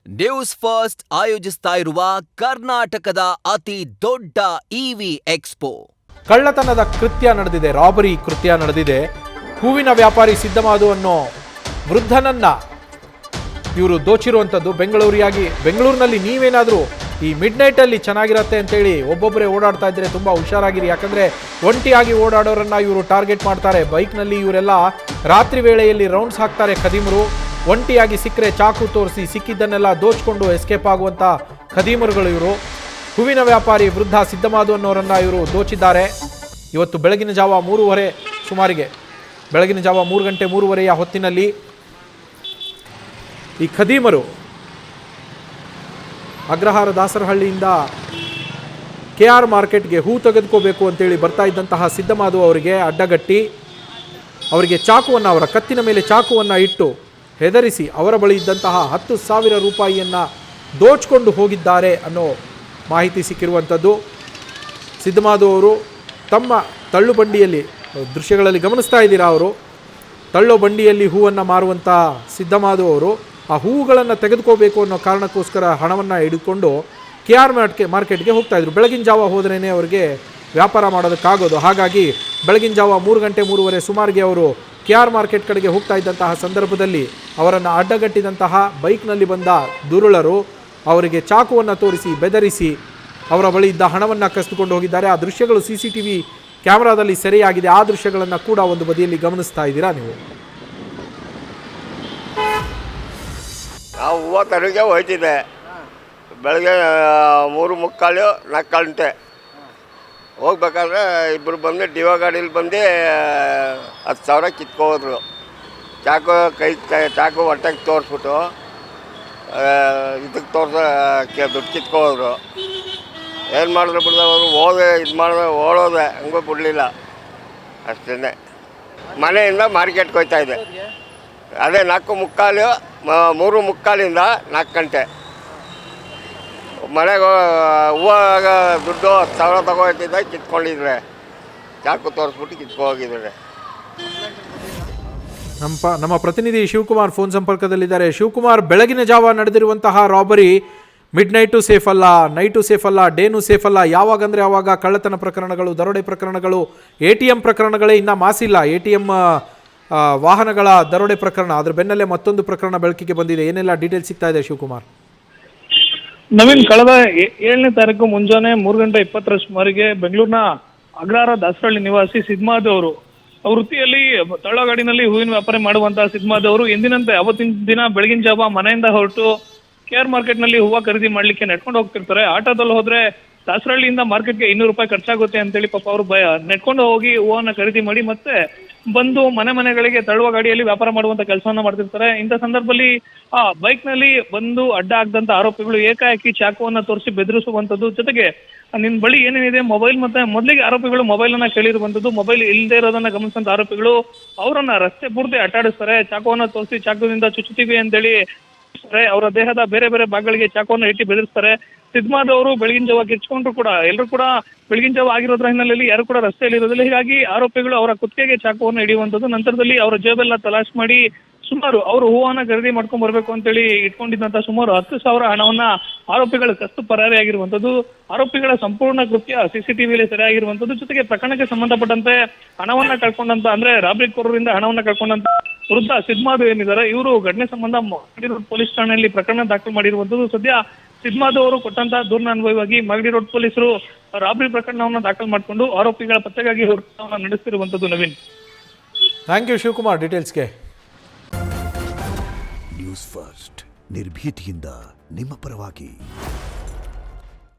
News first ಆಯೋಜಿಸ್ತಾ ಇರುವ ಕರ್ನಾಟಕದ ಅತಿ ದೊಡ್ಡ ಇವಿ ಎಕ್ಸ್ಪೋ. ಕಳ್ಳತನದ ಕೃತ್ಯ ನಡೆದಿದೆ, ರಾಬರಿ ಕೃತ್ಯ ನಡೆದಿದೆ. ಹೂವಿನ ವ್ಯಾಪಾರಿ ಸಿದ್ದಮಾದು ಅನ್ನೋ ವೃದ್ಧನನ್ನ ಇವರು ದೋಚಿರುವಂಥದ್ದು. ಬೆಂಗಳೂರಿನಲ್ಲಿ ನೀವೇನಾದರೂ ಈ ಮಿಡ್ ನೈಟಲ್ಲಿ ಚೆನ್ನಾಗಿರತ್ತೆ ಅಂತೇಳಿ ಒಬ್ಬೊಬ್ಬರೇ ಓಡಾಡ್ತಾ ಇದ್ರೆ ತುಂಬ ಹುಷಾರಾಗಿರಿ. ಯಾಕಂದರೆ ಒಂಟಿಯಾಗಿ ಓಡಾಡೋರನ್ನ ಇವರು ಟಾರ್ಗೆಟ್ ಮಾಡ್ತಾರೆ. ಬೈಕ್ನಲ್ಲಿ ಇವರೆಲ್ಲ ರಾತ್ರಿ ವೇಳೆಯಲ್ಲಿ ರೌಂಡ್ಸ್ ಹಾಕ್ತಾರೆ ಖದೀಮರು. ಒಂಟಿಯಾಗಿ ಸಿಕ್ಕರೆ ಚಾಕು ತೋರಿಸಿ ಸಿಕ್ಕಿದ್ದನ್ನೆಲ್ಲ ದೋಚ್ಕೊಂಡು ಎಸ್ಕೇಪ್ ಆಗುವಂಥ ಖದೀಮರುಗಳು ಇವರು. ಹೂವಿನ ವ್ಯಾಪಾರಿ ವೃದ್ಧ ಸಿದ್ದಮಾದು ಅನ್ನೋರನ್ನ ಇವರು ದೋಚಿದ್ದಾರೆ. ಇವತ್ತು ಬೆಳಗಿನ ಜಾವ 3:30 ಸುಮಾರಿಗೆ, ಬೆಳಗಿನ ಜಾವ 3 ಗಂಟೆ 3:30ಯ ಹೊತ್ತಿನಲ್ಲಿ ಈ ಖದೀಮರು ಅಗ್ರಹಾರ ದಾಸರಹಳ್ಳಿಯಿಂದ KR ಮಾರ್ಕೆಟ್ಗೆ ಹೂ ತೆಗೆದುಕೋಬೇಕು ಅಂತೇಳಿ ಬರ್ತಾ ಇದ್ದಂತಹ ಸಿದ್ದಮಾದು ಅವರಿಗೆ ಅಡ್ಡಗಟ್ಟಿ ಅವರಿಗೆ ಚಾಕುವನ್ನು, ಅವರ ಕತ್ತಿನ ಮೇಲೆ ಚಾಕುವನ್ನು ಇಟ್ಟು ಹೆದರಿಸಿ ಅವರ ಬಳಿ ಇದ್ದಂತಹ 10,000 ರೂಪಾಯಿಯನ್ನು ದೋಚ್ಕೊಂಡು ಹೋಗಿದ್ದಾರೆ ಅನ್ನೋ ಮಾಹಿತಿ ಸಿಕ್ಕಿರುವಂಥದ್ದು. ಸಿದ್ದಮಾದು ಅವರು ತಮ್ಮ ತಳ್ಳು ಬಂಡಿಯಲ್ಲಿ, ದೃಶ್ಯಗಳಲ್ಲಿ ಗಮನಿಸ್ತಾ ಇದ್ದೀರಾ, ಅವರು ತಳ್ಳೋ ಬಂಡಿಯಲ್ಲಿ ಹೂವನ್ನು ಮಾರುವಂಥ ಸಿದ್ದಮಾದು ಅವರು ಆ ಹೂವುಗಳನ್ನು ತೆಗೆದುಕೋಬೇಕು ಅನ್ನೋ ಕಾರಣಕ್ಕೋಸ್ಕರ ಹಣವನ್ನು ಹಿಡಿದುಕೊಂಡು KR ಮಾರ್ಕೆಟ್ಗೆ ಹೋಗ್ತಾಯಿದ್ರು. ಬೆಳಗಿನ ಜಾವ ಹೋದ್ರೇ ಅವರಿಗೆ ವ್ಯಾಪಾರ ಮಾಡೋದಕ್ಕಾಗೋದು. ಹಾಗಾಗಿ ಬೆಳಗಿನ ಜಾವ 3 ಗಂಟೆ 3:30 ಸುಮಾರಿಗೆ ಅವರು KR ಮಾರ್ಕೆಟ್ ಕಡೆಗೆ ಹೋಗ್ತಾ ಇದ್ದಂತಹ ಸಂದರ್ಭದಲ್ಲಿ ಅವರನ್ನು ಅಡ್ಡಗಟ್ಟಿದಂತಹ ಬೈಕ್ನಲ್ಲಿ ಬಂದ ದುರುಳರು ಅವರಿಗೆ ಚಾಕುವನ್ನು ತೋರಿಸಿ ಬೆದರಿಸಿ ಅವರ ಬಳಿ ಇದ್ದ ಹಣವನ್ನು ಕಸಿದುಕೊಂಡು ಹೋಗಿದ್ದಾರೆ. ಆ ದೃಶ್ಯಗಳು CCTV ಕ್ಯಾಮ್ರಾದಲ್ಲಿ ಸೆರೆಯಾಗಿದೆ. ಆ ದೃಶ್ಯಗಳನ್ನು ಕೂಡ ಒಂದು ಬದಿಯಲ್ಲಿ ಗಮನಿಸ್ತಾ ಇದ್ದೀರಾ ನೀವು. ನಾವು ಹೂವು ತರಗೆ ಹೋಯ್ತಿದ್ದೆ ಬೆಳಗ್ಗೆ 3:45 4 ಗಂಟೆ ಹೋಗ್ಬೇಕಾದ್ರೆ ಇಬ್ಬರು ಬಂದು ಡಿವೋ ಗಾಡೀಲಿ ಬಂದು 10,000 ಕಿತ್ಕೋದ್ರು. ಚಾಕು ಹೊಟ್ಟೆಗೆ ತೋರಿಸ್ಬಿಟ್ಟು ಇದಕ್ಕೆ ದುಡ್ಡು ಕಿತ್ಕೋದ್ರು. ಏನು ಮಾಡಿದ್ರು ಬಿಡ್ದವರು ಹೋದೆ, ಇದು ಮಾಡಿದ್ರೆ ಓಡೋದೆ, ಹಂಗೂ ಬಿಡಲಿಲ್ಲ ಅಷ್ಟೇ. ಮನೆಯಿಂದ ಮಾರ್ಕೆಟ್ಗೆ ಹೋಗ್ತಾಯಿದ್ದೆ. ಅದೇ 4:45 3:45 4 ಗಂಟೆ. ಮನೆಗೆ ಹೂವಾಗ ದುಡ್ಡು 10,000 ತಗೋತಿದ್ದೆ, ಕಿತ್ಕೊಂಡಿದ್ರೆ ಚಾಕು ತೋರಿಸ್ಬಿಟ್ಟು ಕಿತ್ಕೋಗಿದ್ದಾರೆ. ನಮ್ಮ ಪ್ರತಿನಿಧಿ ಶಿವಕುಮಾರ್ ಫೋನ್ ಸಂಪರ್ಕದಲ್ಲಿದ್ದಾರೆ. ಶಿವಕುಮಾರ್, ಬೆಳಗಿನ ಜಾವ ನಡೆದಿರುವಂತಹ ರಾಬರಿ ಮಿಡ್ ನೈಟು ಸೇಫ್ ಅಲ್ಲ, ನೈಟು ಸೇಫ್ ಅಲ್ಲ, ಡೇನು ಸೇಫ್ ಅಲ್ಲ. ಯಾವಾಗಂದರೆ ಆವಾಗ ಕಳ್ಳತನ ಪ್ರಕರಣಗಳು, ದರೋಡೆ ಪ್ರಕರಣಗಳು, ATM ಪ್ರಕರಣಗಳೇ ಇನ್ನೂ ಮಾಸಿಲ್ಲ. ATM ವಾಹನಗಳ ದರೋಡೆ ಪ್ರಕರಣ, ಅದ್ರ ಬೆನ್ನಲ್ಲೇ ಮತ್ತೊಂದು ಪ್ರಕರಣ ಬೆಳಕಿಗೆ ಬಂದಿದೆ. ಏನೆಲ್ಲ ಡೀಟೇಲ್ಸ್ ಸಿಗ್ತಾ ಇದೆ ಶಿವಕುಮಾರ್? ನವೀನ್, ಕಳೆದ 7ನೇ ತಾರೀಕು ಮುಂಜಾನೆ 3:20 ಸುಮಾರಿಗೆ ಬೆಂಗಳೂರಿನ ಅಗ್ರಹಾರ ದಾಸರಹಳ್ಳಿ ನಿವಾಸಿ ಸಿದ್ದಮಾದು ಅವರು ವೃತ್ತಿಯಲ್ಲಿ ತಳ್ಳಗಾಡಿನಲ್ಲಿ ಹೂವಿನ ವ್ಯಾಪಾರ ಮಾಡುವಂತಹ ಸಿದ್ದಮಾದು ಅವರು ಎಂದಿನಂತೆ ಅವತ್ತಿನ ದಿನ ಬೆಳಗಿನ ಜಾವ ಮನೆಯಿಂದ ಹೊರಟು KR ಮಾರ್ಕೆಟ್ನಲ್ಲಿ ಹೂವು ಖರೀದಿ ಮಾಡ್ಲಿಕ್ಕೆ ನೆಟ್ಕೊಂಡು ಹೋಗ್ತಿರ್ತಾರೆ. ಆಟೋದಲ್ಲಿ ಹೋದ್ರೆ ದಾಸರಹಳ್ಳಿಯಿಂದ ಮಾರ್ಕೆಟ್ಗೆ 200 ರೂಪಾಯಿ ಖರ್ಚಾಗುತ್ತೆ ಅಂತೇಳಿ ಪಾಪ ಅವರು ನೆಟ್ಕೊಂಡು ಹೋಗಿ ಹೂವನ್ನ ಖರೀದಿ ಮಾಡಿ ಮತ್ತೆ ಬಂದು ಮನೆಗಳಿಗೆ ತಳ್ಳುವ ಗಾಡಿಯಲ್ಲಿ ವ್ಯಾಪಾರ ಮಾಡುವಂತ ಕೆಲಸವನ್ನ ಮಾಡ್ತಿರ್ತಾರೆ. ಇಂಥ ಸಂದರ್ಭದಲ್ಲಿ ಆ ಬೈಕ್ ನಲ್ಲಿ ಬಂದು ಅಡ್ಡ ಆಗದಂತ ಆರೋಪಿಗಳು ಏಕಾಏಕಿ ಚಾಕುವನ್ನ ತೋರಿಸಿ ಬೆದರಿಸುವಂತದ್ದು, ಜೊತೆಗೆ ನಿನ್ ಬಳಿ ಏನೇನಿದೆ ಮೊಬೈಲ್, ಮತ್ತೆ ಮೊದಲಿಗೆ ಆರೋಪಿಗಳು ಮೊಬೈಲ್ ಅನ್ನ ಕೇಳಿರುವಂತದ್ದು. ಮೊಬೈಲ್ ಇಲ್ಲದೆ ಇರೋದನ್ನ ಗಮನಿಸಿದಂತ ಆರೋಪಿಗಳು ಅವರನ್ನ ರಸ್ತೆ ಪೂರ್ತಿ ಅಟ್ಟಾಡಿಸ್ತಾರೆ. ಚಾಕುವನ್ನ ತೋರಿಸಿ ಚಾಕುವಿನಿಂದ ಚುಚ್ಚುತ್ತೀವಿ ಅಂತೇಳಿ ಅವರ ದೇಹದ ಬೇರೆ ಬೇರೆ ಭಾಗಗಳಿಗೆ ಚಾಕುವನ್ನು ಇಟ್ಟು ಬೆದರಿಸ್ತಾರೆ. ಸಿದ್ದಮಾದು ಅವರು ಬೆಳಗಿನ ಜಾವ ಕಿರ್ಚ್ಕೊಂಡ್ರು ಕೂಡ ಎಲ್ಲರೂ ಕೂಡ ಬೆಳಗಿನ ಜಾವ ಆಗಿರೋದ್ರ ಹಿನ್ನೆಲೆಯಲ್ಲಿ ಯಾರು ಕೂಡ ರಸ್ತೆಯಲ್ಲಿ ಇರೋದಿಲ್ಲ. ಹೀಗಾಗಿ ಆರೋಪಿಗಳು ಅವರ ಕುತ್ತಿಗೆಗೆ ಚಾಕುವನ್ನು ಹಿಡಿಯುವಂಥದ್ದು, ನಂತರದಲ್ಲಿ ಅವರ ಜೇಬೆಲ್ಲ ತಲಾಶ್ ಮಾಡಿ ಸುಮಾರು ಅವರು ಹೂವನ್ನ ಖರೀದಿ ಮಾಡ್ಕೊಂಡ್ ಬರ್ಬೇಕು ಅಂತೇಳಿ ಇಟ್ಕೊಂಡಿದ್ದಂತ ಸುಮಾರು 10,000 ಹಣವನ್ನ ಆರೋಪಿಗಳು ಕಸ್ತು ಪರಾರಿಯಾಗಿರುವಂತದ್ದು. ಆರೋಪಿಗಳ ಸಂಪೂರ್ಣ ಕೃತ್ಯ CCTVಯಲ್ಲಿ ಸೆರೆಯಾಗಿರುವಂತದ್ದು. ಜೊತೆಗೆ ಪ್ರಕರಣಕ್ಕೆ ಸಂಬಂಧಪಟ್ಟಂತೆ ಹಣವನ್ನ ಕಳ್ಕೊಂಡಂತ, ಅಂದ್ರೆ ರಾಬರಿಕೋರರಿಂದ ಹಣವನ್ನ ಕಳ್ಕೊಂಡಂತ ವೃದ್ಧ ಸಿದ್ದಮಾದು ಏನಿದ್ದಾರೆ, ಇವರು ಘಟನೆ ಸಂಬಂಧ ಮಾಗಡಿ ರೋಡ್ ಪೊಲೀಸ್ ಠಾಣೆಯಲ್ಲಿ ಪ್ರಕರಣ ದಾಖಲು ಮಾಡಿರುವಂತದ್ದು. ಸದ್ಯ ಸಿದ್ದಮಾದು ಅವರು ಕೊಟ್ಟಂತಹ ದೂರಿನ ಅನ್ವಯವಾಗಿ ಮಾಗಡಿ ರೋಡ್ ಪೊಲೀಸರು ರಾಬರಿ ಪ್ರಕರಣವನ್ನು ದಾಖಲು ಮಾಡಿಕೊಂಡು ಆರೋಪಿಗಳ ಪತ್ತೆಗಾಗಿ ಹುಡುಕಾಟವನ್ನು ನಡೆಸುತ್ತಿರುವಂತದ್ದು. ನವೀನ್, ಥ್ಯಾಂಕ್ ಯು ಶಿವಕುಮಾರ್ ಡೀಟೇಲ್ಸ್ಗೆ. ನ್ಯೂಸ್ ಫಸ್ಟ್ ನಿರ್ಭೀತಿಯಿಂದ ನಿಮ್ಮ ಪರವಾಗಿ.